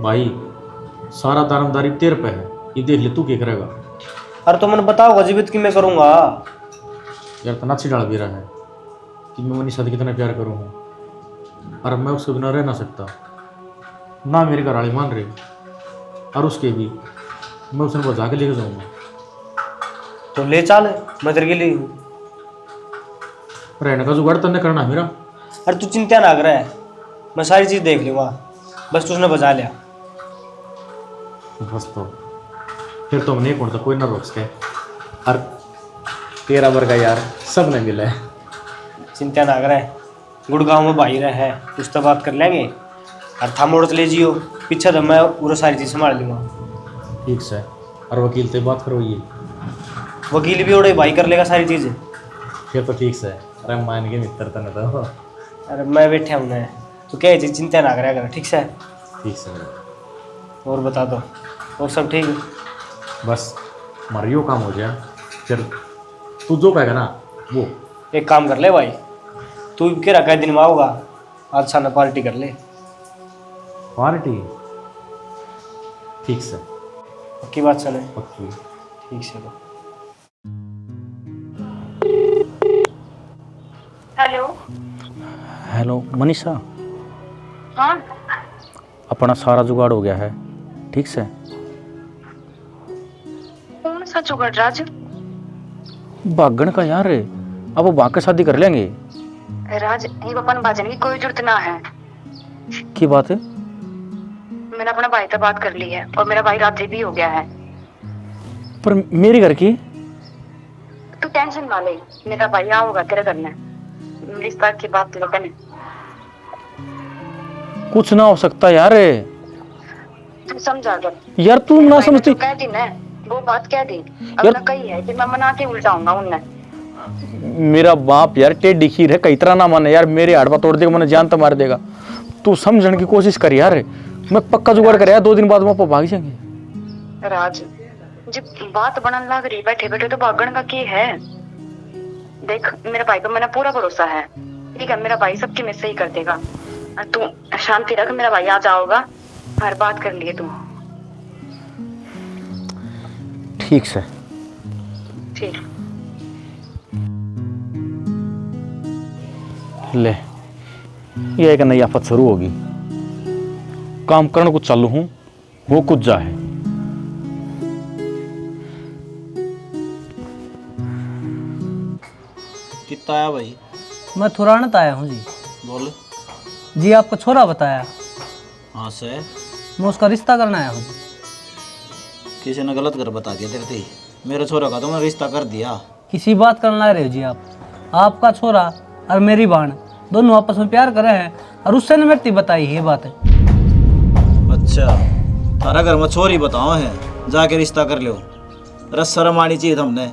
भाई सारा दारमदारी तेरे पे है, ये देख ले तू क्या करेगा। अरे तो मैंने बताओ जीवित कि मैं करूँगा। यार तना अच्छी डाल भी रहा है कि मैं मनीषा से कितना प्यार करूँ हूँ, और मैं उसके बिना रह ना सकता ना, मेरे घर वाले मान रहे और उसके भी मैं उसे बचा के लेके जाऊँगा। तो ले चल, मैं तेरे के लिए हूँ। रहने का जुगाड़ तन्ने करना है मेरा। अरे तू चिंता ना कर, मैं सारी चीज़ देख लूँगा, बस तू उसने बचा लिया। बस तो फिर तो नहीं कौन सा कोई ना रोक सके, और तेरा वर्गा यार सब ने मिला है। चिंता ना कर, गुड़गांव में भाई रहे है, कुछ तो बात कर लेंगे। और था मोड़ ले जियो, पीछे तो मैं पूरा सारी चीज़ संभाल लूँगा। ठीक से, और वकील से बात करो, ये वकील भी उड़े भाई कर लेगा सारी चीज़। फिर तो ठीक से। अरे मान के मित्र तने तो अरे मैं बैठे हूँ ना, तो क्या चीज़ चिंता ना करा कर, ठीक से। ठीक से। और बता दो, और सब ठीक? बस मरियो काम हो जाए फिर तू जो कहेगा ना वो। एक काम कर ले भाई, तू के रखा दिन में आओगा, आज शाना पार्टी कर ले। पार्टी? ठीक से। पक्की बात सुने? पक्की। ठीक से। तो हेलो। हेलो मनीषा, हाँ, अपना सारा जुगाड़ हो गया है ठीक से? कौन सा जुगाड़ राज? भागण का यार, अब वो भाग के शादी कर लेंगे। राज ये अपन भाजने की कोई जरूरत ना है। की बात है? मैंने अपना भाई से बात कर ली है और मेरा भाई राजी भी हो गया है। पर मेरे घर की? तू टेंशन ना ले, मेरा भाई आओगा तेरे घर में, रिश्ता की बात लेकर। कुछ ना हो सकता यार। तू समझा कर यार तू ना समझती। कह दी ना वो बात, कह दी अब ना कही है कि मैं मना के उल्टाऊंगा उन्हें। मेरा बाप यार टेढ़ी खीर है, कई तरह ना माने यार, मेरे हाड़वा तोड़ देगा, मैंने जान तो मार देगा। तू समझने की कोशिश कर यार, मैं पक्का जुगाड़ कर यार, 2 दिन बाद वहां भाग जाएंगे। राज जब बात बनने लग रही बैठे बैठे तो भागण का क्या है। देख मेरे भाई पे मैंने पूरा भरोसा है, ठीक है, मेरा भाई सबकी में सही कर देगा। तू शांति रख, मेरा भाई आ जाओगा, हर बात कर लिए तू। ठीक से। ठीक। ले ये एक नई आफत शुरू होगी, काम करने कुछ चालू हूं वो कुछ जा है। कितना आया भाई? मैं तुरंत आया हूँ जी। बोल। जी आपको छोरा बताया? हाँ से मैं उसका रिश्ता करना आया हूँ जी। किसी ने गलत कर बता दिया तेरे थी, मेरे छोरे का तो मैंने रिश्ता कर दिया। किसी बात करना रहे हो जी आप? आपका छोरा और मेरी बहन दोनों आपस में प्यार करे हैं और उससे ने मेरी बताई ये बात है। अच्छा थारा घर में छोरी बताओ है, जाके रिश्ता कर लो। रस शर्म आनी चाहिए तुमने,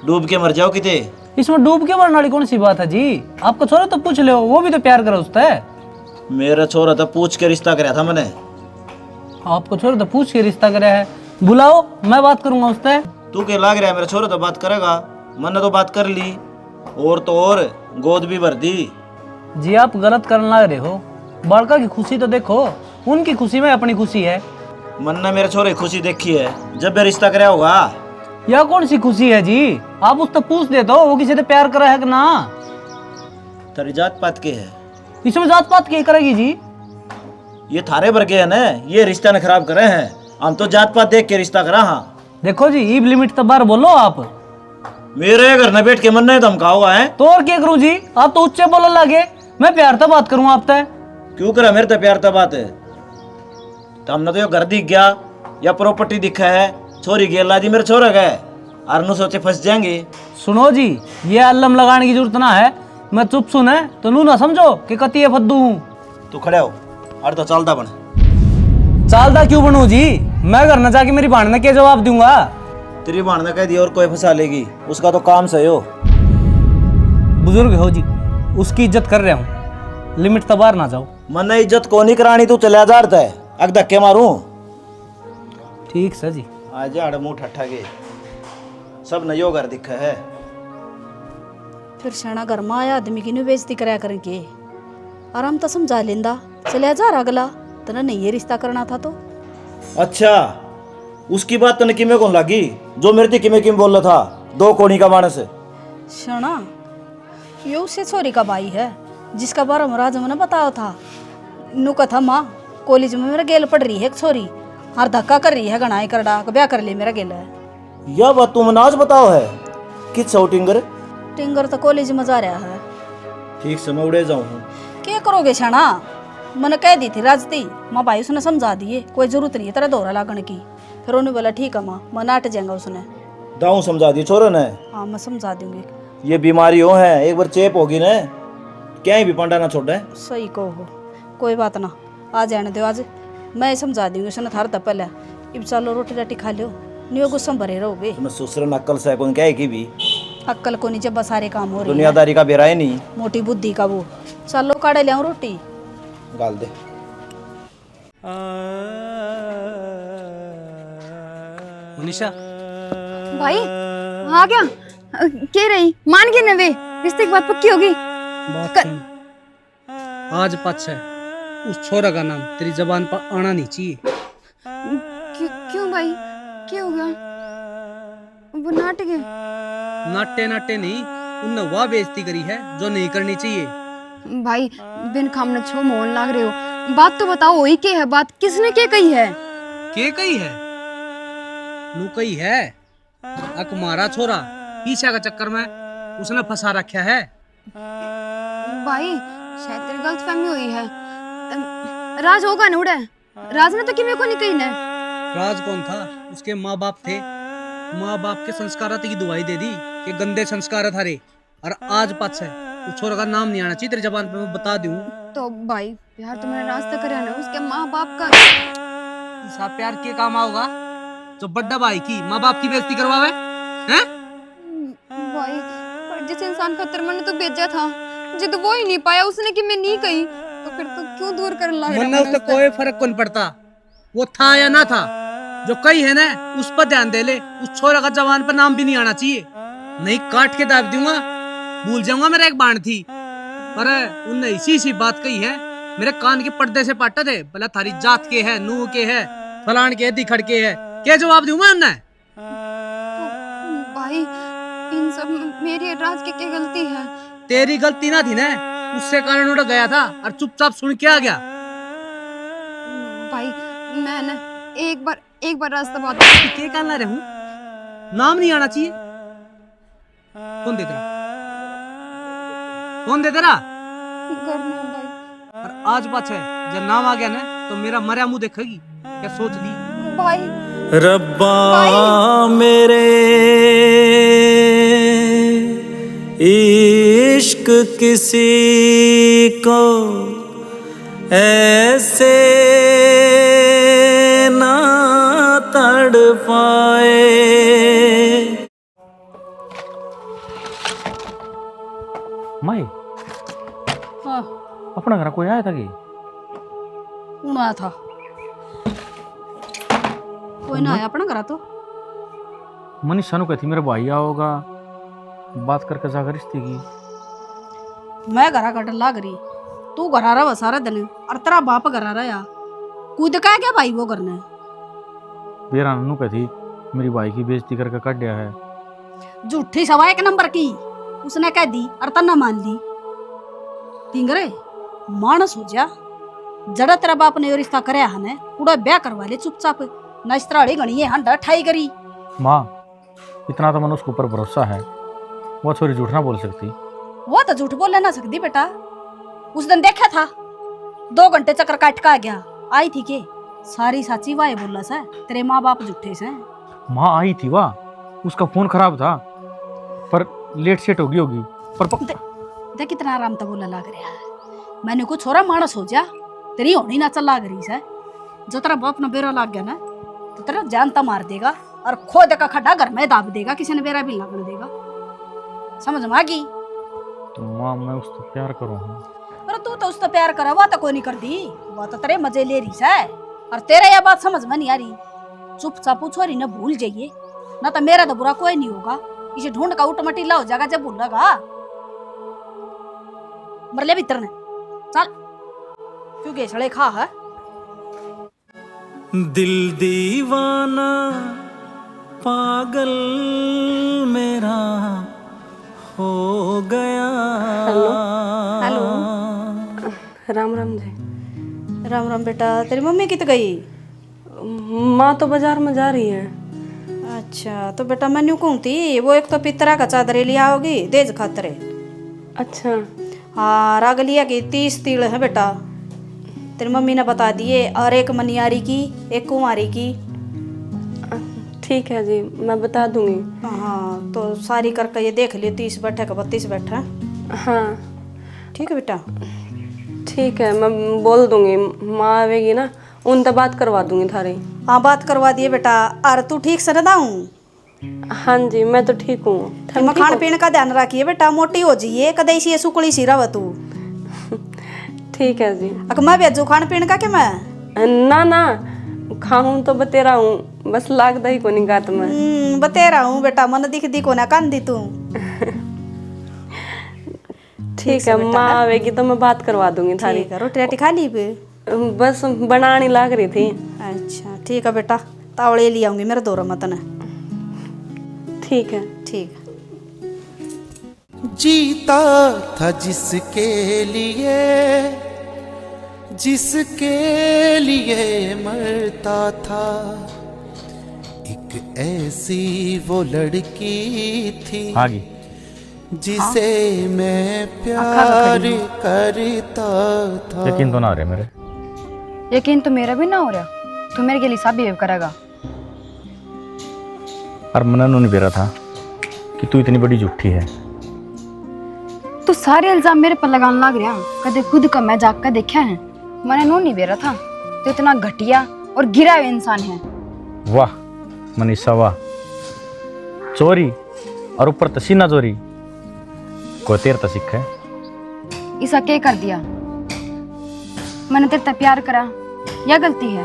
डूब के मर जाओ किते। इसमें डूब के मरने वाली कौन सी बात है जी? आपका छोरा तो पूछ लो, वो भी तो प्यार करे उससे। मेरा छोरा तो पूछ के रिश्ता कराया था मैंने। आपको छोरा तो पूछ के रिश्ता करे है, बुलाओ मैं बात करूंगा उससे। तू क्या लाग रहा है मेरा छोरा तो बात करेगा? मैंने तो बात कर ली, और तो और गोद भी भर दी। जी आप गलत करने लग रहे हो, बड़का की खुशी तो देखो, उनकी खुशी में अपनी खुशी है। मैंने मेरे छोरे की खुशी देखी है जब मैं रिश्ता कराया होगा। यह कौन सी खुशी है जी? आप उससे पूछ दे तो वो किसी से प्यार करा है कि ना? तेरी जात पात के है? इसमें जात पात क्या करेगी जी? ये थारे भर के है ना, ये रिश्ता ने खराब करे हैं। हम तो जात पात देख के रिश्ता करा। हाँ देखो जी ईब लिमिट तब बार बोलो आप। मेरे घर में बैठ के मन नहीं धमका हुआ है तो और क्या करूं जी? आप तो उच्चे बोलने लगे, मैं प्यार तब बात करूं आपसे। क्यों करा मेरे तो प्यार तब बात है? तो हमने तो ये घर दिख गया या प्रॉपर्टी दिखा है, छोरी गेला दी मेरे छोरा गए और नु सोचे फंस जाएंगे। सुनो जी ये अल्लम लगाने की जरूरत ना है, मैं चुप सुने तो नू ना समझो कि कती फद्दू हूँ। तू खड़े हो और तो चलता बन। चालदा क्यों बनू जी? मैं घर न जाके मेरी बहन ने क्या जवाब दूंगा? तेरी बहन ने कह दिया और कोई फंसा लेगी, उसका तो काम सही हो। बुजुर्ग हो जी, उसकी इज्जत कर रहा हूँ, लिमिट तब बाहर ना जाओ। मन इज्जत को नहीं करानी, तू चला जा रहा है, अग धक्के मारूं। ठीक सर जी। आज झाड़ मुंह ठट्ठा के सब नयो घर दिखा है। फिर शाना घर में आया आदमी की बेइज्जती कराया करेंगे, आराम तो समझा लेंदा, चलिया जा अगला तने नहीं ये रिश्ता करना था तो? अच्छा, उसकी बात तने किमें कौन लगी जो मेरे थी किमें बोल रहा था, दो कोणी का मानस। शना, ये उससे छोरी का भाई है जिसका बारे में राजा मैंने बताया था। नु कथा माँ कॉलेज में मेरा गेल पड़ रही है एक छोरी, हर धक्का कर रही है गणाई कर डाक ब्याह कर ले मेरा गेल है। यह बात तुम नाज बताओ है कि टिंगर टिंगर तो कॉलेज में जा रहा है। ठीक से मैं उड़े जाऊँ हूँ। क्या करोगे शना, मैंने कह दी थी राजती माँ भाई उसने समझा दिए कोई जरूरत नहीं है तेरा दौरा लागण की। फिर उन्होंने बोला ठीक है माँ, मैं नाट जाएगा उसने। दाऊ समझा दी छोरो ने। हाँ मैं समझा दूंगी। ये बीमारी हो है, एक बार चेप होगी ना क्या ही भी पंडा ना छोड़े। सही कहो, कोई बात ना, आ जाने दो आज, मैं समझा दूंगी उसने थार तक पहले। अब चलो रोटी राटी खा लो, नहीं गुस्सा भरे रहोगे। तुम्हें ससुर अक्ल से कौन कहे की भी अक्कल को नीचे बस सारे काम हो रहे हैं, दुनियादारी का बेरा ही नहीं, मोटी बुद्धि का वो। चलो काढ़े ले आऊं रोटी। गाल दे। मनीषा, भाई आ गया के रही मान गए नवे रिश्ते की बात पक्की होगी। बात सुन, आज पक्ष है, उस छोरा का नाम तेरी जबान पर आना नहीं चाहिए। क्यों भाई, क्या हो गया? वो नाटक है। नाटे नाटे नहीं, उनने वह बेइज्जती करी है जो नहीं करनी चाहिए। भाई बिन खामने छो मोहन लाग रहे हो, बात तो बताओ वही के है, बात किसने के कही है? के कही है? नू कही है अक मारा छोरा पीछा का चक्कर में उसने फंसा रखा है। भाई शायद तेरी गलतफहमी हुई है। राज होगा ना उड़े, राज ने तो कि मेरे को नहीं कही ने। राज कौन था? उसके माँ बाप थे, माँ बाप के संस्कार की दुआई दे दी कि गंदे संस्कार थारे। और आज पक्ष है, उस छोरा का नाम नहीं आना चाहिए तेरी जबान पे, मैं बता दूं। तो भाई प्यार तो मैंने रास्ता करे ना उसके माँ बाप का। ऐसा प्यार के काम आओगा जो बड्डा भाई की माँ बाप की बेइज्जती करवावे हैं? भाई पर जिस इंसान खातर मैंने तो भेजा था, जिद वो ही नहीं पाया उसने कि मैं नहीं कही, तो फिर तो क्यों दूर करने लग रहा वरना है? उससे कोई फर्क कौन पड़ता, वो था या ना था। जो कही है ना उस पर ध्यान दे ले। उस छोरा का जवान पर नाम भी नहीं आना चाहिए, नहीं काट के दाब दूंगा, भूल जाऊंगा मेरा एक बाण थी। पर उनने इसी सी बात कही है, मेरे कान के पर्दे से पाटा थे, भला थारी जात के है, नूह के है, फलान के है, दिखड़ के है, क्या जवाब दूं मैं उन्हें? तो भाई इन सब में मेरी राज की क्या गलती है? तेरी गलती ना थी ना, उससे कारण उड़ गया था और चुपचाप सुन के आ गया। भाई मैंने एक बार रास्ता बात क्या करना रहे हूँ, नाम नहीं आना चाहिए। कौन दे तेरा, कौन दे तेरा? करना भाई। और आज बात है, जब नाम आ गया ना तो मेरा मरा मुंह देखेगी, क्या सोच ली? भाई रब्बा मेरे इश्क किसी को ऐसे ना तड़पाए। माई, हाँ अपना घर कोई आया था कि? कौन आया था? कोई ना आया अपना घर तो। मनीषा नु कहती मेरा भाई आओगा, बात करके जाकर रिश्ते की। मैं घरा कटन लाग रही, तू घरा रहा सारा दिन और तेरा बाप घरा रहा या कूद का क्या भाई वो करना है? बेरा नु कहती मेरी भाई की बेइज्जती करके काट दिया है। झूठी सवा एक नंबर की उसने कह दी और तन्ना मान ली। तिंगरे मानस हो जा, जड़ा तेरा बाप ने यो रिश्ता करया है ने उड़ा ब्याह करवा ले चुपचाप, नस्त्राड़ी गणी है हंडा ठाई करी। माँ, इतना तो मन उसके ऊपर भरोसा है, वो छोरी झूठ ना बोल सकती। वो तो झूठ बोल ना सकती बेटा, उस दिन देखा था 2 घंटे चक्कर काट का आ गया, आई थी के सारी साची वाए बोला सा तेरे माँ बाप झूठे से। माँ आई थी वाह, उसका फोन खराब था पर लेट सेट होगी पर देख कितना आराम तो बोला लाग रहा है। मैंने को छोरा मानस हो जा, तेरी होनी ना चल लाग रही है। जो तेरा बाप ना बेरा लाग गया ना तो तेरा जानता मार देगा और खोद का खड्डा घर में दाब देगा, किसी ने बेरा भी लगने देगा। समझ में आ गई? तो माँ मैं उससे प्यार करूँ। अरे तू तो उससे प्यार करा, वो तो कोई नहीं कर दी, वो तो तेरे मजे ले रही है। और तेरा यह बात समझ में नहीं आ रही, चुपचाप छोरी न भूल जाइए, ना तो मेरा तो बुरा कोई नहीं होगा। इसे ढूंढ का उठ मटीला हो जाएगा जब भूलेगा। मरले भीतर ने चल क्यों गेसड़े खा है। दिल दीवाना पागल मेरा हो गया। हेलो राम राम जी। राम राम बेटा, तेरी मम्मी कित गई? माँ तो बाजार में जा रही है। अच्छा तो बेटा मैं न्यू कहूँ थी, वो एक तो पितरा का चादर लिया होगी देज खातरे। अच्छा हाँ राग लिया कि 30 तिल है बेटा, तेरी मम्मी ने बता दिए, और एक मनियारी की एक कुंवारी की। ठीक है जी, मैं बता दूंगी। हाँ तो सारी करके ये देख लियो, 30 बैठे का 32 बैठा। हाँ ठीक है बेटा। ठीक है, मैं बोल दूंगी, माँ आवेगी ना उनसे बात करवा दूंगी थारी। हाँ बात करवा दिए बेटा। और तू ठीक से रदाऊँ? हाँ जी मैं तो ठीक हूँ। मैं खान पीने का ध्यान रखिए बेटा, मोटी हो जाइए, कदई सी सुकड़ी सी रह तू। ठीक है जी। अक मैं भेजू खान पीने का? के मैं ना ना खाऊं तो बतेरा हूँ, बस लागदा ही को नहीं गात में। बतेरा हूँ बेटा, मन दिख दी को ना कान दी तू। ठीक है, माँ आवेगी तो मैं बात करवा दूंगी थारी। रोटी राटी खा ली बे? बस बनानी लाग रही थी। अच्छा ठीक है बेटा, तावड़े ले आऊंगी मेरे दो मतन। ठीक है। ठीक। जीता था जिसके लिए मरता था, एक ऐसी वो लड़की थी आगे जिसे मैं प्यार करता था। यकीन तो ना हो रहा मेरे। यकीन तो मेरा भी ना हो रहा, तू मेरे के लिए सब बिहेव करेगा। और मना नहीं बेरा था कि तू इतनी बड़ी झूठी है। तू सारे इल्जाम मेरे पर लगाने लग रहा, कदे खुद का मैं जाग कर देखा है? मैंने नो नहीं बेरा था, तो इतना घटिया और गिरा हुआ इंसान है। वाह मनीषा वाह, चोरी और ऊपर तसीना चोरी, कोई तेर तो सीख है। इसा क्या कर दिया? मैंने तेरे तक प्यार करा या गलती है?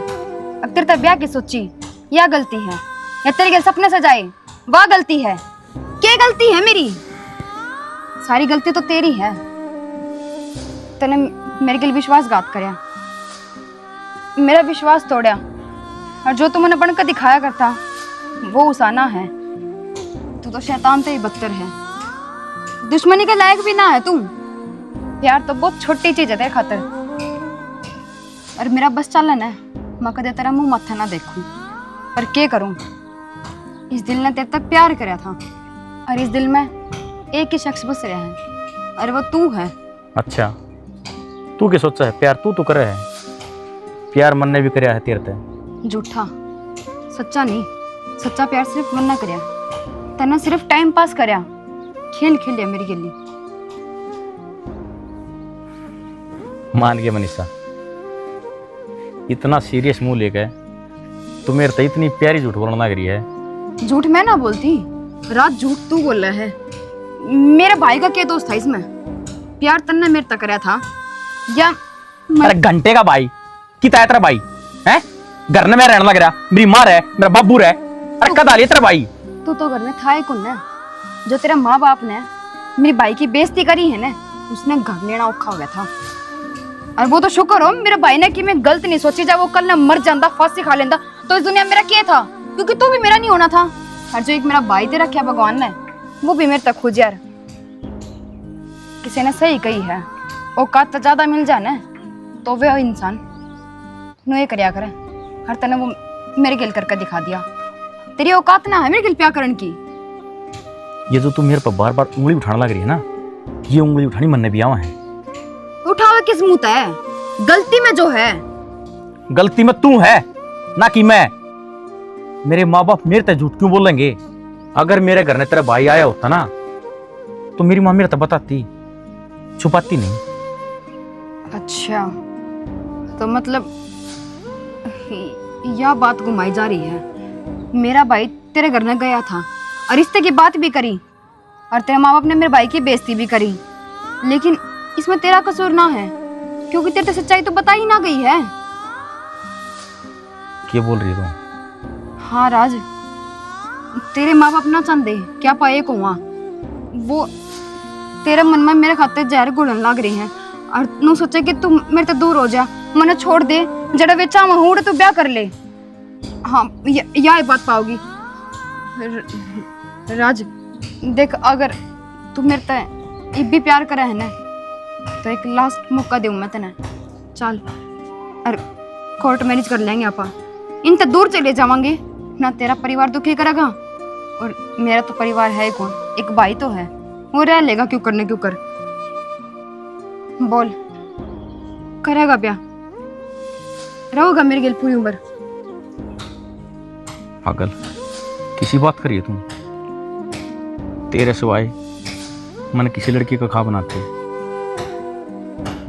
अब तेरे तक ब्याह की सोची या गलती है? या तेरे के सपने सजाए वह गलती है? क्या गलती है मेरी? सारी गलती तो तेरी है। तूने मेरे के लिए विश्वासघात करया, मेरा विश्वास तोड़ा, और जो तू मैंने बनकर दिखाया करता वो उसाना है। तू तो शैतान से ही बदतर है, दुश्मनी के लायक भी ना है तू। प्यार तो बहुत छोटी चीज है तेरे खातर, और मेरा बस चलन है मैं कदे तेरा मुंह मत्था ना देखूं। पर क्या करूं, इस दिल ने तेरे तक प्यार करया था, और इस दिल में एक ही शख्स बस रहा है, और वो तू है। अच्छा तू क्या सोचा है? प्यार तू तो करे है, प्यार मन ने भी करया है तेरे ते। झूठा, सच्चा नहीं। सच्चा प्यार सिर्फ मन ना करया, तने सिर्फ टाइम पास करया, खेल खेलिया मेरी गली। मान गया मनीषा, इतना सीरियस मुंह लेके तू मेरे तो इतनी प्यारी झूठ बोलना लग रही है। झूठ मैं ना बोलती, रात झूठ तू बोल रहा है। मेरे भाई का क्या दोस्त था इसमें? प्यार तन्ने मेरे तक करया था या अरे घंटे का भाई कितना है तेरा भाई है? घर में रहने लग रहा, मेरी माँ है, मेरा बाबू है, अरे कदा लिया तेरा भाई? तू तो घर में था ही कौन है? जो तेरे माँ बाप ने मेरे भाई की बेइज्जती करी है ना, उसने घर लेना औखा हो गया था। और वो तो शुक्र हो मेरे भाई ने कि मैं गलत नहीं सोची, जब वो कल ने मर जाता, फांसी खा लेता, तो इस दुनिया में मेरा क्या था? क्योंकि तू भी मेरा नहीं होना था। और जो एक मेरा भाई दे रखा भगवान ने, वो भी मेरे तक खोज यार। किसी ने सही कही है, औकात ज्यादा मिल जाए ना तो वह इंसान नो करया करे। हर तने वो मेरे गिल करके दिखा दिया, तेरी औकात ना है मेरे गिल प्यार करने की। ये जो तू मेरे पर बार बार उंगली उठाने लग रही है ना, ये उंगली उठानी मन ने भी आवा है। उठावे किस मुंह है? गलती में जो है, गलती में तू है ना कि मैं। मेरे माँ बाप मेरे तक झूठ क्यों बोलेंगे? अगर मेरे घर में तेरा भाई आया होता ना, तो मेरी माँ मेरे तक बताती, छुपाती नहीं। अच्छा तो मतलब यह बात घुमाई जा रही है, मेरा भाई तेरे घर में गया था और रिश्ते की बात भी करी, और तेरे माँ बाप ने मेरे भाई की बेइज्जती भी करी, लेकिन इसमें तेरा कसूर ना है, क्योंकि तेरे से सच्चाई तो बता ही ना गई है। क्या बोल रही है तू? हाँ राज, तेरे माँ बाप ना चाहते क्या पाए को वहाँ, वो तेरे मन में मेरे खाते जहर घुलने लग रही है, और नू सोचे कि तू मेरे से दूर हो जा, मने छोड़ दे, जड़ा बेचा महूड़ तू ब्याह कर ले। हाँ यह बात पाओगी। राज देख, अगर तू मेरे ते भी प्यार करे है ना, तो एक लास्ट मौका दूँ मैं तेने। चल और कोर्ट मैरिज कर लेंगे आपा, इन तक दूर चले जावांगे ना, तेरा परिवार दुखी करेगा और मेरा तो परिवार है कौन, एक भाई तो है, वो रह लेगा क्यों करने क्यों कर। बोल करेगा ब्याह, रहोगा मेरे गिल पूरी उम्र। पागल किसी बात करिए तुम, तेरे सिवाय मन किसी लड़की का खा बनाते,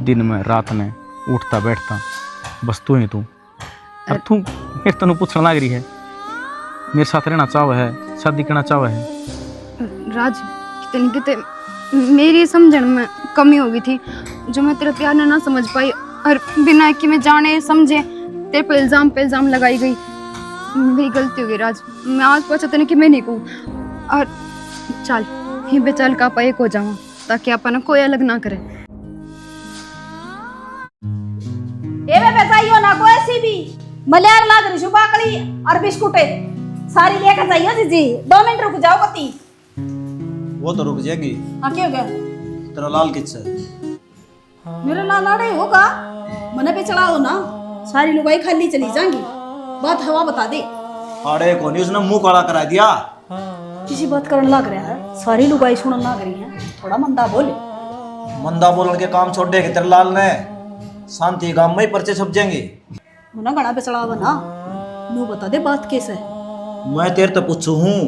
दिन में रात में उठता बैठता बस तू ही तू। और तू मेरे तनु पूछने लग रही है मेरे साथ रहना चाह है, शादी करना चाह है। राज कितनी कितने मेरी समझण में कमी हो गई थी, जो मैं तेरा प्यार ना समझ पाई और बिना कि मैं जाने समझे तेरे पे इल्जाम लगाई गई। मेरी गलती हो गई राज, मैं आज पहुंचा तेने कि मैं नहीं कहूँ। और चल ही बेचल का आप एक हो जाऊँ ताकि अपन कोई अलग ना करे। ए बे जाइयो ना कोई सी भी मल्यार लाग रही सुबाकड़ी और बिस्कुटे सारी लेकर जाइयो जीजी। 2 मिनट रुक जाओ कती। वो तो रुक जाएगी। हाँ क्यों गया तेरा लाल किस्सा मेरा लाल आड़े होगा, मने पे चढ़ाओ ना, सारी लुगाई खाली चली जाएंगी। बात हवा बता दे। आड़े को नहीं, उसने मुंह काला करा दिया। किसी बात करने लग रहा है, सारी लुगाई सुनने लग रही है, थोड़ा मंदा बोले। मंदा बोलने के काम छोड़ दे के तेरे लाल ने शांति गांव में ही पर्चे छप जाएंगे। मुना गड़ा पे चढ़ावा ना, नू बता दे बात कैसे है। मैं तेरे तो पूछू हूँ,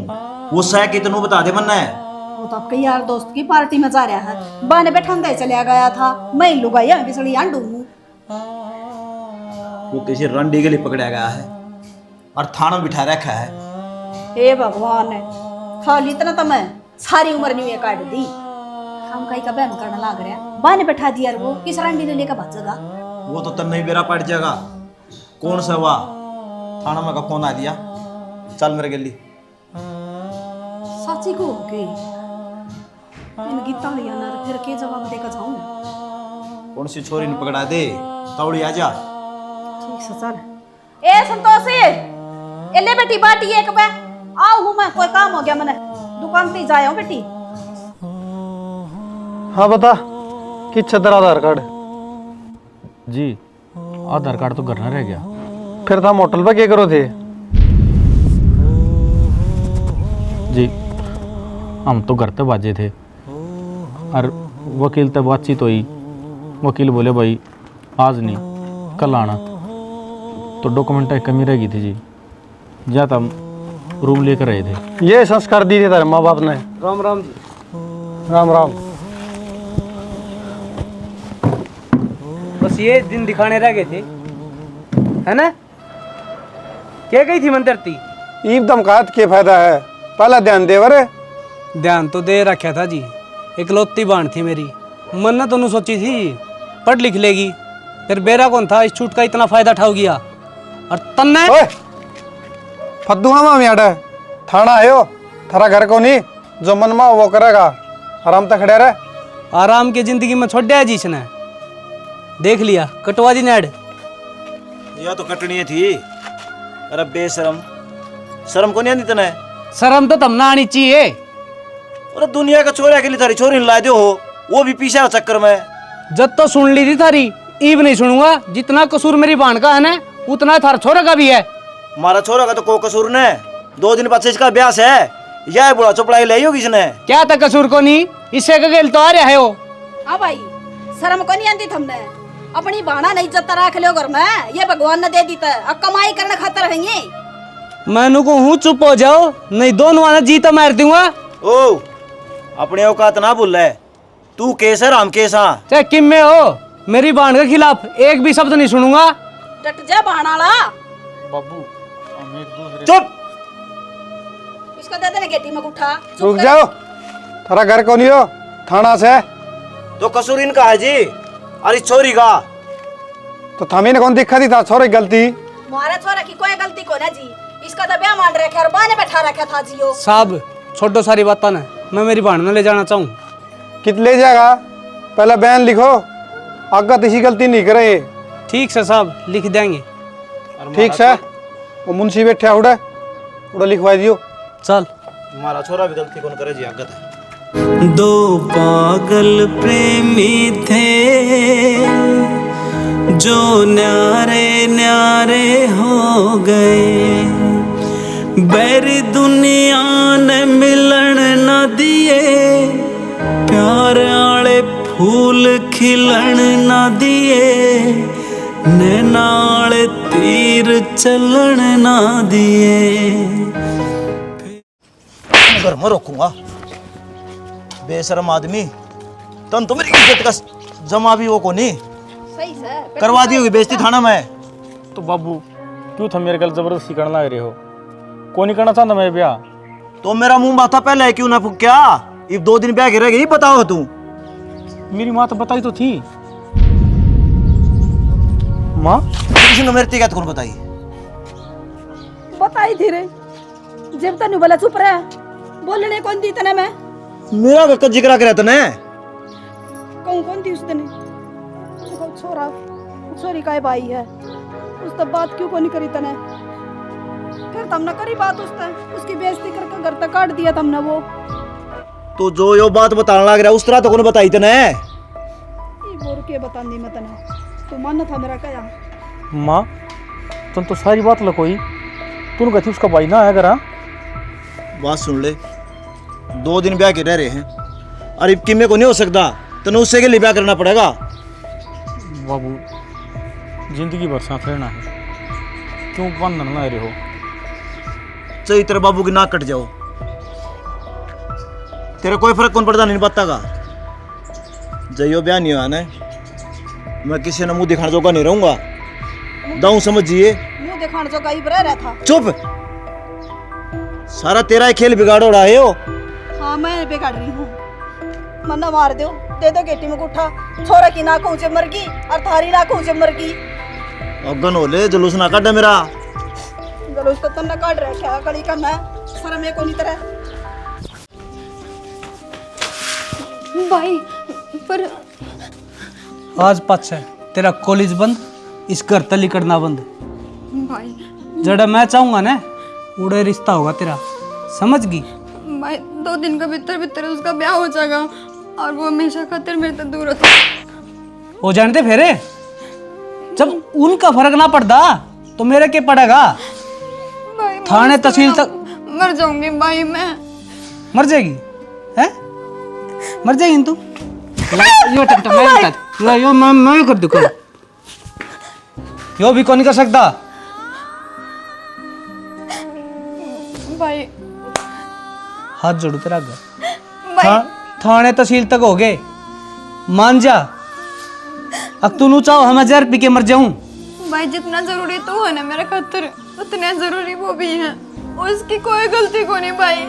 वो सह कितनू बता दे मन्ना है। वो तो आपके यार दोस्त की पार्टी में जा रहा है, बाने पे ठंडा चलिया गया था, मैं लुगाई में बिसड़ी आंडू हूँ। वो किसी रंडी के लिए पकड़ा गया है और थाना में बिठा रखा है। हे भगवान है, खाली इतना तो मैं सारी उम्र नहीं काट दी। हम कहीं का बहन करने लग रहा, बाने बैठा दिया वो, किस रंडी ने लेकर भागेगा। वो तो तन नहीं बेरा पड़ जाएगा। कौन सा हुआ थाना में का फोन आ दिया, चल मेरे गली। साची को हो गई इनकी तालियां ना, फिर के जवाब देकर जाऊं। कौन सी छोरी ने पकड़ा दे, तौड़ी आ जा। ठीक से चल। ए संतोषी, ए ले बेटी बाटी एक बे आओ हूं मैं, कोई काम हो गया मने, दुकान पे जाया हूं बेटी। हाँ बता कि तेरा आधार कार्ड जी, आधार कार्ड तो घर में रह गया। फिर था होटल पे क्या करो थे जी? हम तो घर पे बाजे थे और वकील तक बातचीत हुई, वकील बोले भाई आज नहीं कल आना, तो डॉक्यूमेंट की कमी रह गई थी जी, जा हम रूम लेकर रहे थे। ये संस्कार दी थे तेरे माँ बाप ने। राम राम जी। राम राम। बस ये दिन दिखाने रह गए थे, है ना? क्या गई थी मंत्रती? ईब धमकात के फायदा है, पहला ध्यान दे वरे। ध्यान तो दे रखा था जी, इकलौती बाण थी मेरी, मन्ना तो नहीं सोची थी पढ़ लिख लेगी, फिर बेरा कौन था इस छूट का इतना फायदा उठा गया। और तन्ने फद्दुआ मामी आड़ा थाना आयो, थारा घर को नहीं, जो मन में वो करेगा, आराम तक खड़े रहे। आराम की जिंदगी में छोड़ दिया जी इसने, देख लिया कटवा दी नेड। यह तो कटनी थी। अरे बेशरम, शर्म को नहीं आती तने? शर्म तो तब ना आनी चाहिए। अरे दुनिया का छोरा के लिए थारी छोरी ला दो हो, वो भी पीछे चक्कर में। जब तो सुन ली थी थारी, ईब नहीं सुनूंगा। जितना कसूर मेरी बाण का है ना, उतना थारा छोरा का भी है। हमारा छोरा का तो कोई कसूर नहीं, 2 दिन बाद इसका ब्याह है, यह बुढ़ा चुपड़ाई ले होगी इसने। क्या था कसूर को नहीं, इससे का गेल तो आ रहा है वो। हाँ भाई, शर्म को नहीं आती तुमने, अपनी बाणा नहीं इज्जत रख लो घर में, ये भगवान ने दे दी था, अब कमाई करने खातर रहेंगे। मैं को हूँ चुप हो जाओ, नहीं दोनों आना जीता मार दूंगा। ओ अपने औकात ना भूल रहे, तू केस है राम केस। हाँ चाहे किम में हो, मेरी बाण के खिलाफ एक भी शब्द नहीं सुनूंगा। डट जा बाणाला। बाबू हम एक दूसरे चुप। इसका दे देना गेटी में उठा। रुक जाओ, थारा घर को नहीं हो, थाना से। तो कसूर इनका है जी, अरे छोरी का तो थमी ने कौन दिखा दी था छोरी गलती? मारा छोरा की कोई गलती को ना जी, इसका तो ब्याह मान रखा और बाने बैठा रखा था जियो। साहब छोटो सारी बात ना, मैं मेरी बाण में ले जाना चाहूँ। कित ले जाएगा, पहले बयान लिखो, आगे किसी गलती नहीं करे। ठीक से साहब लिख देंगे। ठीक से। वो मुंशी बैठा उड़ा उड़ा लिखवा दियो। चल हमारा छोरा भी गलती कौन करे जी आगत है। दो पागल प्रेमी थे जो न्यारे न्यारे हो गए, बैरी दुनिया ने मिलन न दिए, प्यार आले फूल खिलन न दिए, नैनाल तीर चलन न दिए। घर में रोकूंगा बेशरम आदमी, तन तो मेरी इज्जत का जमा भी वो को नहीं सही सर करवा दी होगी बेइज्जती थाना में। तो बाबू क्यों था मेरे कल जबरदस्ती करना लग रहे हो? कौन नहीं करना चाहता मैं ब्याह? तो मेरा मुंह बाता पहले है, क्यों ना फूक क्या अब 2 दिन ब्याह के रह गई बताओ तू। मेरी माँ तो बताई तो थी। माँ किसी ने मेरी कौन बताई? बताई थी रे, जब तक बोला चुप रहा, बोलने कौन दी तने मैं? मेरा का जिक्र करे तने कौन थी उसने? छोरा छोरी का भाई है, उस तब बात क्यों को नहीं करी तने? फिर तुमने करी बात उसकी बेइज्जती करके घर तक काट दिया तुमने वो। तो जो यो बात बताने लग रहा उस तरह तो कौन बताई तने? ये बोर के बतानी मैं तने, तू मान था मेरा क्या? माँ तुम तो सारी बात लकोई, तूने कहती उसका भाई ना है करा। बात सुन ले, 2 दिन ब्याह के रह रहे हैं, अरे किमे को नहीं हो सकता, तने उससे के लिए ब्याह करना पड़ेगा। बाबू जिंदगी भर साथ रहना है, क्यों बंधन ला रहे हो? चाहिए तेरे बाबू की नाक कट जाओ, तेरा कोई फर्क कौन पड़ता नहीं पता का। जइयो ब्याह नहीं हुआ ना, मैं किसी ने मुंह दिखाने जोगा नहीं रहूंगा, दाऊं समझिए। मुंह दिखाने जोगा ही रह था। चुप, सारा तेरा ही खेल बिगाड़ो रहा है हो। हाँ मैं बिगाड़ रही हूँ, मन्ना मार दो, दे दो गेटी में गुठा, छोरा की नाक ऊंचे मर गई और थारी नाक ऊंचे मर गई। अगन होले जुलूस ना काट मेरा। जुलूस तो तन्ना काट रहा, क्या कड़ी करना है, शर्म है कोनी तरह। भाई पर आज पाछ है तेरा कॉलेज बंद, इस घर तली करना बंद। भाई जड़ा मैं चाहूंगा ना उड़े रिश्ता होगा तेरा, समझ गई? भाई 2 दिन का भीतर भीतर उसका ब्याह हो जाएगा और वो हमेशा खातिर मेरे से दूर होता हो जानते फेरे, जब उनका फर्क ना पड़ता तो मेरे के पड़ेगा। भाई थाने तहसील तक मर जाऊंगी भाई मैं। मर जाएगी है? मर जाएगी तू? यो टंटा मैं कर, यो मैं कर दूँ, यो भी कौन कर सकता। भाई हाथ जोड़ू तेरा घर, भाई थाने तहसील तक हो गए, मान जा। अब तू नू चाहो हम 1000 पी के मर जाऊं। भाई जितना जरूरी तू है ना मेरे खातिर, उतने जरूरी वो भी है। उसकी कोई गलती को नहीं भाई,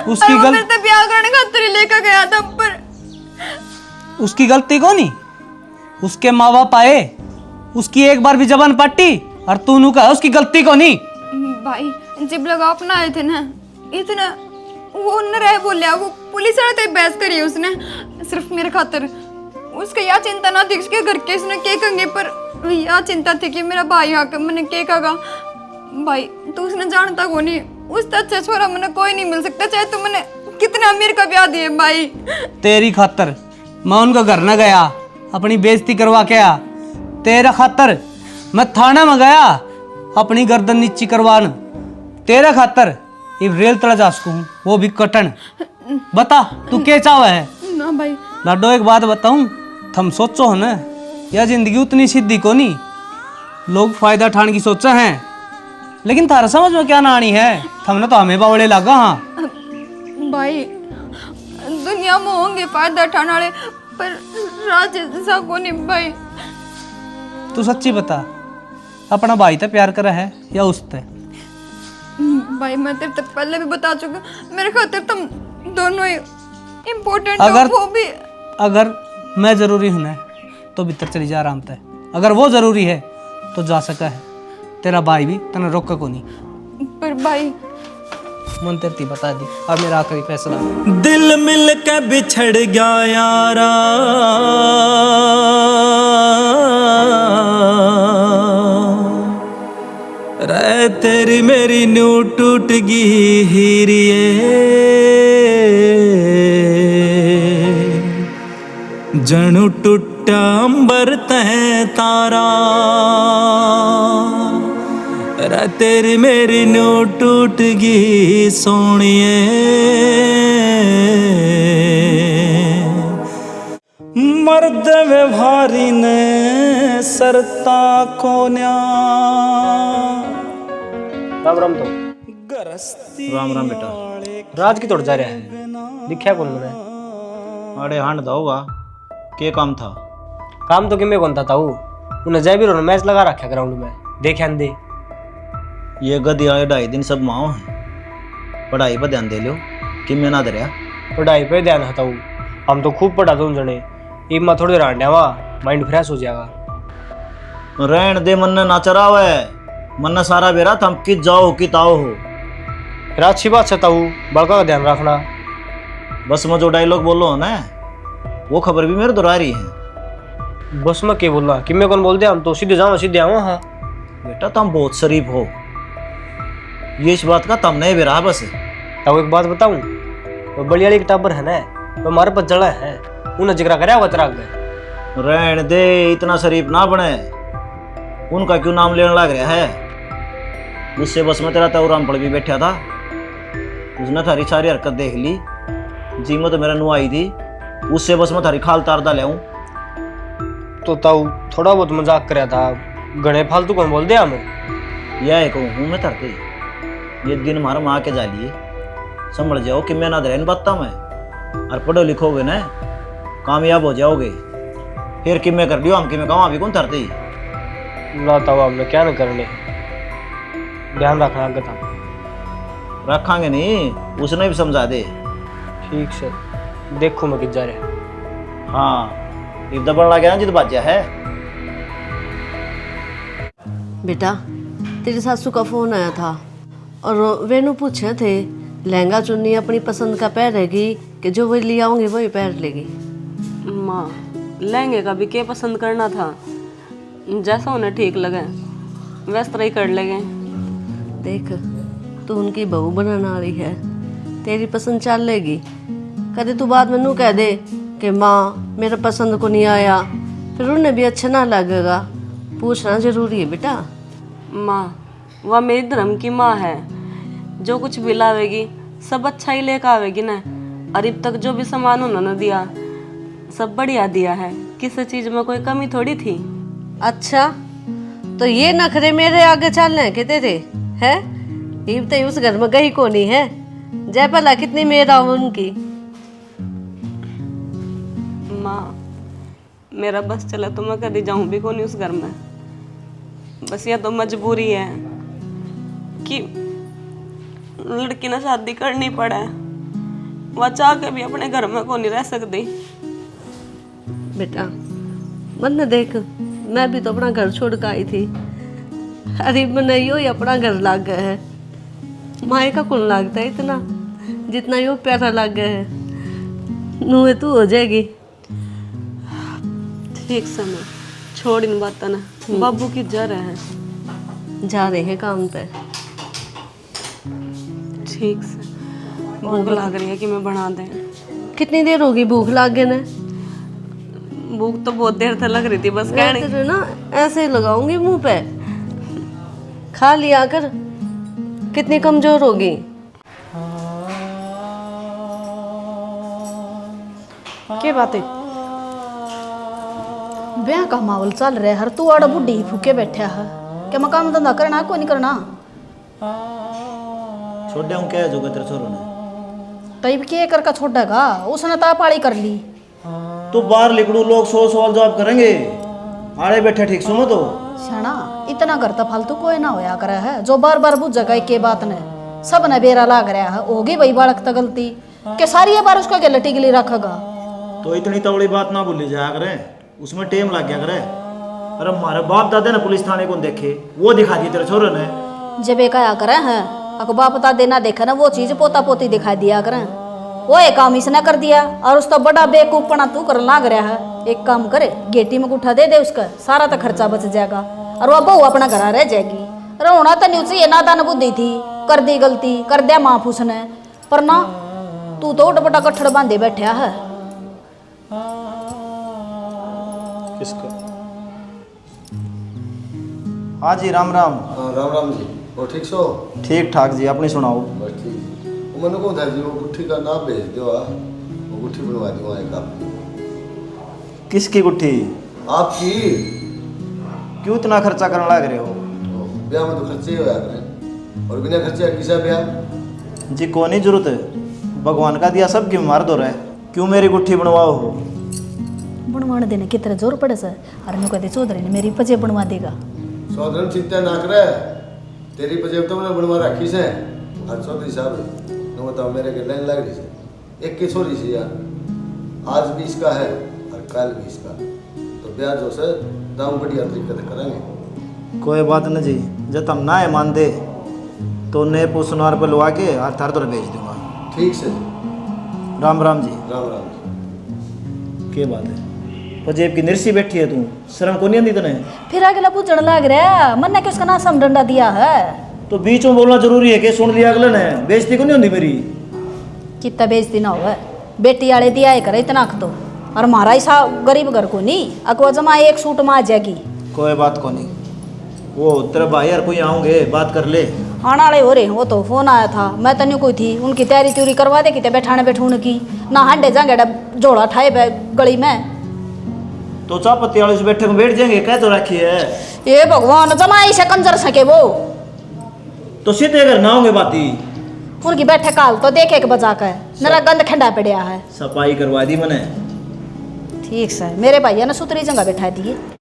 उसकी वो मेरे से ब्याह करने खातिर लेकर गया था, पर उसकी गलती को नहीं, उसके माँ बाप आए, उसकी एक बार भी जबान पट्टी और तू नू कहा उसकी गलती को नहीं। भाई जब लोग अपना आए थे ना, इतना वो न रहे बोलिया, वो पुलिस वाले तो बहस करी उसने सिर्फ मेरे खातिर। उसका यह चिंता ना थी उसके घर के इसने के कहेंगे, पर यह चिंता थी कि मेरा भाई आकर मैंने के कहा। भाई तो उसने जानता को नहीं, उस अच्छा छोरा मैंने कोई नहीं मिल सकता, चाहे तुम मैंने कितना अमीर का ब्याह दिए। भाई तेरी खातर मैं उनका घर न गया, अपनी बेइज्जती करवा के आ। तेरा खातर मैं थाने में गया, अपनी गर्दन नीची करवान। तेरा खातर इब रेल तला जा सकूं, वो भी कटन। बता तू क्या चाहवा है? ना भाई लाडो एक बात बताऊं, थम सोचो हो ना यह जिंदगी उतनी सीधी को नहीं, लोग फायदा ठान की सोचा है, लेकिन थारा समझ में क्या नानी है, थमने तो हमें बावड़े लगा। हाँ भाई दुनिया में होंगे फायदा उठाने वाले, पर राज ऐसा को नहीं। भाई तू सच्ची बता, अपना भाई तो प्यार करा है या उससे? भाई मैं तेरे से पहले भी बता चुका, मेरे खातिर तुम दोनों ही इम्पोर्टेंट अगर हो। वो भी अगर मैं जरूरी हूं ना तो भीतर चली जा आराम से, अगर वो जरूरी है तो जा सका है। तेरा भाई भी तना रोका को नहीं। पर भाई मन तेरी बता दी, अब मेरा आखिरी फैसला। दिल मिल के बिछड़ गया यारा, रह तेरी मेरी न्यू टूट गई हीरिए, जणू टूटा अंबर तै तारा, रे तेरी मेरी न्यू टूट गई सोनिए। मर्द व्यवहारी ने सरता कोन्या। राम राम तो राम राम बेटा। राज की तोड़ जा रहा है, दिखा कौन मैंने? अरे हांड दाऊगा, के काम था? काम तो किमें कौन था ताऊ, उन्हें जय भी रोना मैच लगा रखा ग्राउंड में, देखे अंधे। ये गधी आए 2.5 दिन सब माओ हैं, पढ़ाई पर ध्यान दे लो। कि मैं ना दरिया पढ़ाई पे ध्यान है ताऊ, हम तो खूब पढ़ा दो जने, इब मैं थोड़ी रांडा वा माइंड फ्रेश हो जाएगा। रहन दे, मन ना चराव है, मन सारा बेरा थम कि जाओ कि ताओ हो। फिर अच्छी बात है ताऊ, बड़का का ध्यान रखना। बस मैं जो डायलॉग बोलो हो ना, वो खबर भी मेरे दोहरा रही है। बस मैं क्या बोलना, कि मैं कौन बोल दिया, हम तो सीधे जाओ सीधे आओ। हाँ बेटा तुम बहुत शरीफ हो, ये इस बात का तम नहीं बेरा बस। ताऊ एक बात बताऊं, वो बलियाली की टाबर है ना, वो हमारे पर जड़ा है, उन्हें जिक्र कराया हुआ तेरा आगे। रहन दे, इतना शरीफ ना बने, उनका क्यों नाम लेने लग रहा है? उससे बस में तेरा ताऊराम पड़ भी बैठा था, उसने थारी सारी हरकत देख ली, जी में तो मेरा नु आई थी, उससे बस में थारी खाल तार डाले हूँ। तो ताऊ थोड़ा बहुत मजाक कराया था, गणे फालतू कौन बोल दिया हमें? यह कहूँ हूँ मैं तरते, ये दिन हमारा माँ के जालिए, समझ जाओ कि मैं ना दरन बाता मैं, और पढ़ो लिखोगे ना कामयाब हो जाओगे। फिर कि मैं कर लियो, हम कि मैं कहूँ अभी कौन तरते ही ना ताऊ, हमने क्या न करने, ध्यान रखना आगे था। रखांगे नहीं, उसने भी समझा दे। ठीक से देखो मैं किस जा रहा। हाँ इब दबड़ लग गया ना जिद बाजा है। बेटा तेरी सासू का फोन आया था और वेनू पूछे थे लहंगा चुन्नी अपनी पसंद का पहनेगी कि जो वही ले आऊंगी वही पहन लेगी। माँ लहंगे का भी क्या पसंद करना था, जैसा उन्हें ठीक लगे वैसे तरह ही कर लेंगे। देख तू उनकी बहू बनाने वाली है, तेरी पसंद चल लेगी। कभी तू बाद में नू कह दे कि माँ मेरा पसंद को नहीं आया, फिर उन्हें भी अच्छा ना लगेगा। पूछना जरूरी है बेटा। माँ वह मेरी धर्म की माँ है, जो कुछ भी लावेगी सब अच्छा ही लेकर आवेगी ना। और अब तक जो भी सामान उन्होंने दिया सब बढ़िया दिया है, किसी चीज़ में कोई कमी थोड़ी थी। अच्छा तो ये नखरे मेरे आगे चलने के तेरे है? इब तो उस घर में गई को नहीं है, जय भला कितनी मेरा उनकी। माँ मेरा बस चला तो मैं कभी जाऊँ भी कौन उस घर में, बस यह तो मजबूरी है कि लड़की ने शादी करनी पड़े, वह चाह के भी अपने घर में को नहीं रह सकती। बेटा मन देख, मैं भी तो अपना घर छोड़ कर आई थी, अरे मैंने यो ही अपना घर लाग गया है। माए का कौन लागता है इतना जितना यो प्यारा लाग गया है। नूहे तू हो जाएगी। ठीक समय छोड़ इन बात ना, बाबू की जा रहे हैं, जा रहे हैं काम पे। ठीक से भूख लग रही है कि मैं बना दें। कितनी देर होगी भूख लाग गए ने? भूख तो बहुत देर तक लग रही थी, बस कहने ना ऐसे लगाऊंगी मुंह पे, खा लिया कर। कितनी कमजोर होगी। क्या बात है? ब्याह का माहौल चल रहा है, हर तू आड़ा बुढ़ी फूके बैठा है, क्या मैं काम धंधा करना कोई नहीं करना? छोड़ हूँ क्या जो तेरे छोरों ने तब के करके छोड़ेगा, उसने तापाड़ी कर ली। तो बाहर लिखड़ू लोग 100 सवाल जवाब करेंगे, आड़े बैठे ठीक सुनो तो शाना इतना करता फालतू कोई ना होया करे है, जो बार बार बुझेगा के बात ने सब ने बेरा लाग रहा है। होगी भाई बालक तो गलती के सारी बार उसका गलती गिली रखेगा, तो इतनी तवड़ी बात ना भूली जाया करे, उसमें टेम लग गया करे। अरे हमारे बाप दादे ने पुलिस थाने को देखे, वो दिखा दिए तेरे छोरों ने। जब एक आया करे हैं अको बाप दादे ना देखा ना, वो चीज पोता पोती दिखा दिया करें। वो एक काम इसने कर दिया और उसका बड़ा बेकूफपना तू कर लाग रहा है। एक काम करे गेटी में गुठा दे दे उसका, सारा तो खर्चा बच जाएगा और वह बहू अपना घर रह जाएगी। रोना तो नहीं चाहिए, नादान बुद्धि थी, कर दी गलती, कर दिया माफ उसने, पर ना तू तो उठ बटा कट्ठड़ बांधे बैठा है। किसका? हाँ जी, राम राम। हाँ राम राम जी, और ठीक सो? ठीक ठाक जी, अपनी सुनाओ। बस ठीक। वो मैंने कौन था जी, वो गुट्ठी का नाम भेज दो, वो गुट्ठी बनवा दूँ एक आपकी। किसकी गुट्ठी? आपकी। क्यों इतना खर्चा करने लग रहे हो? ब्याह में तो खर्चे ही होया करें, और बिना खर्चे किसा ब्याह? जी को नहीं जरूरत है, भगवान का दिया सब क्यों मार दो रहे, क्यों मेरी गुट्ठी बनवाओ हो? बनवाने देने की तरह जोर पड़े सर, और मैं कहते चौधरी ने मेरी पजे बनवा देगा। चौधरी चिंता ना करे, तेरी पजेब तो मैंने बनवा रखी से। और चौधरी साहब तो बताओ मेरे के लाइन लग रही से, एक की छोरी सी यार, आज भी इसका है और कल भी इसका, तो ब्याह जो से दाम बढ़िया तरीके से करेंगे। कोई बात नहीं जी, जब हम ना है मान दे तो नए पुसनार पर लुआ के और थार तर भेज दूंगा। ठीक से। राम राम जी। राम राम जी। क्या बात है, पजेब की निरसी बैठी है तू, शर्म को नहीं आती तने? फिर अगला पूछने लग रहा, मन ने किसका नाम डंडा दिया है? तो बीच में बोलना जरूरी है कि सुन लिया अगले ने, बेइज्जती को नहीं होती मेरी? कितना बेइज्जती ना हो, बेटी वाले दिया है करे इतना तो, और हमारा ऐसा गरीब घर को नहीं, अकवा जमा एक सूट में आ जाएगी। कोई बात को नहीं, वो तेरे भाई यार कोई आओगे बात कर ले। आने वाले हो रहे, वो तो फोन आया था, मैं तो नहीं कोई थी, उनकी तैयारी त्यूरी करवा दे कि बैठाने बैठूने की ना, हंडे जाएंगे झोला ठाए गली में, तो चापत्ती वाले से बैठे को बैठ जाएंगे, कह तो रखी है। ये भगवान जमाई से कंजर सके वो, तो सीधे घर ना होंगे बाती, उनकी बैठे काल तो देखे के बजा कर मेरा गंद खंडा पड़िया है। सफाई करवा दी मैंने। ठीक सर, मेरे भैया ने सुतरी जगह बैठा दिए।